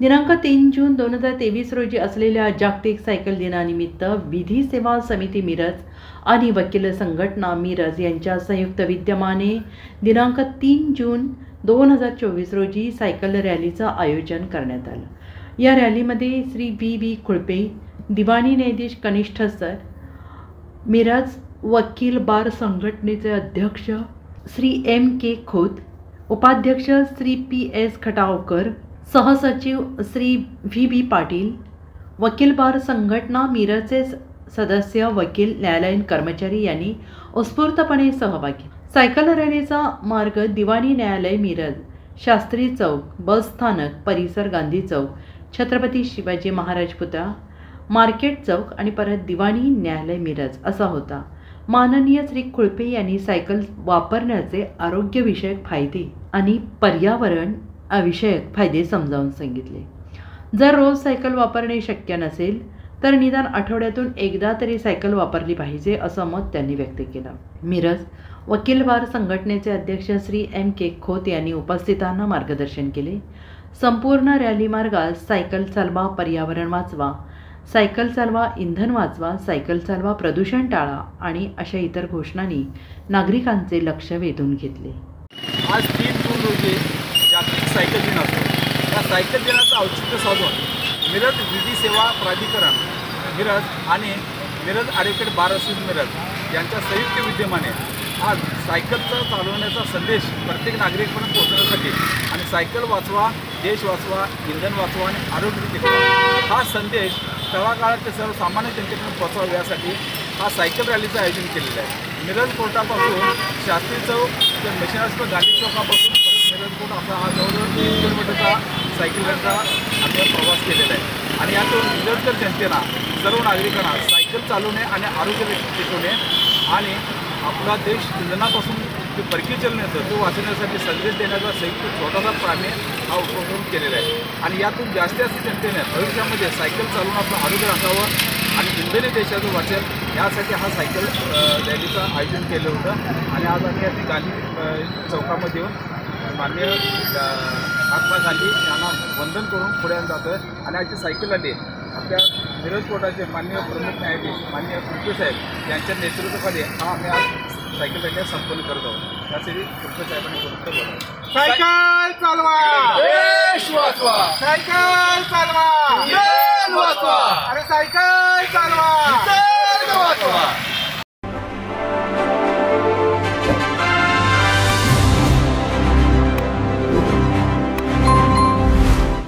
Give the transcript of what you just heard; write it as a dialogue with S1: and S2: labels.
S1: दिनांक 3 जून 2023 रोजी असलेल्या जागतिक सायकल दिनानिमित्त विधी सेवा समिती मिरज आणि वकील संघटना मिरज यांच्या संयुक्त विद्यमाने दिनांक 3 जून 2024 रोजी सायकल रॅलीचं आयोजन करण्यात आलं। या रॅलीमध्ये श्री V खुळपे, दिवाणी न्यायाधीश कनिष्ठ सर मिरज, वकील बार संघटनेचे अध्यक्ष श्री M.K. खोत, उपाध्यक्ष श्री P.S. खटावकर, सहसचिव श्री V पाटील, वकील बार संघटना मिरजचे सदस्य, वकील, न्यायालयीन कर्मचारी यांनी उत्स्फूर्तपणे सहभागी। सायकल रॅलीचा मार्ग दिवाणी न्यायालय मिरज, शास्त्री चौक, बस स्थानक परिसर, गांधी चौक, छत्रपती शिवाजी महाराज पुतळा, मार्केट चौक आणि परत दिवाणी न्यायालय मिरज असा होता। माननीय श्री खुळपे यांनी सायकल वापरण्याचे आरोग्यविषयक फायदे आणि पर्यावरण विषयक फायदे समजावून सांगितले। जर रोज सायकल वापरणे शक्य नसेल तर निदान आठवड्यातून एकदा तरी सायकल वापरली पाहिजे असं मत त्यांनी व्यक्त केलं। मिरज वकील बार संघटनेचे अध्यक्ष श्री M.K. खोत यांनी उपस्थितांना मार्गदर्शन केले। संपूर्ण रॅली मार्गात सायकल चालवा, पर्यावरण वाचवा, सायकल चालवा, इंधन वाचवा, सायकल चालवा, प्रदूषण टाळा आणि अशा इतर घोषणांनी नागरिकांचे लक्ष वेधून घेतले।
S2: आज 3 जून रोजी जागतिक सायकल दिन असतो। या सायकल दिनाचं औचित्य साधून मिरज विधी सेवा प्राधिकरण मिरज आणि Miraj advocate bar association Miraj यांच्या संयुक्त विद्यमाने आज सायकलचा चालवण्याचा संदेश प्रत्येक नागरिकांपर्यंत पोहोचवण्यासाठी आणि सायकल वाचवा, देश वाचवा, इंधन वाचवा आणि आरोग्य टिकवा हा संदेश तळागाळातील सर्वसामान्य जनतेपर्यंत पोहोचावा यासाठी हा सायकल रॅलीचं आयोजन केलेलं आहे। मिरज कोर्टापासून शास्त्री चौक ते मिशनर्स गांधी चौकापासून परत मिरज कोर्ट असा हा जवळजवळ 3 किलोमीटरचा सायकल रॅलीचा आम्ही प्रवास केलेला आहे आणि यातून मिरजकर जनतेला, सर्व नागरिकांना सायकल चालवणे आणि आरोग्य टिकवणे आणि आपला देश इंधनापासून जे परकीय चलन येतं तो वाचवण्यासाठी संदेश देण्याचा संयुक्त छोटासा प्राणी हा उपक्रम केलेला आहे आणि यातून जास्तीत जास्त जनतेने भविष्यामध्ये सायकल चालवून आपलं आरोग्य राखावं आणि इंधनी देशाचं वाचेल यासाठी हा सायकल रॅलीचं आयोजन केलं होतं आणि आज आम्ही या गांधी चौकामध्ये येऊन माननीय महात्मा गांधी यांना वंदन करून पुढे जातो आहे आणि आजची सायकल रॅली आपल्या मिरज कोर्टाचे माननीय प्रमुख न्यायाधीश माननीय खुळपे साहेब यांच्या नेतृत्वाखाली हा आम्ही आज सायकल रॅली संपन्न करत आहोत। यासाठी खुळपे साहेबांनी बोलतो
S3: सायकल चालवा,
S2: देश वाचवा,
S3: सायकल चालवा,
S2: इंधन वाचवा,
S3: अरे सायकल चालवा,
S2: इंधन वाचवा।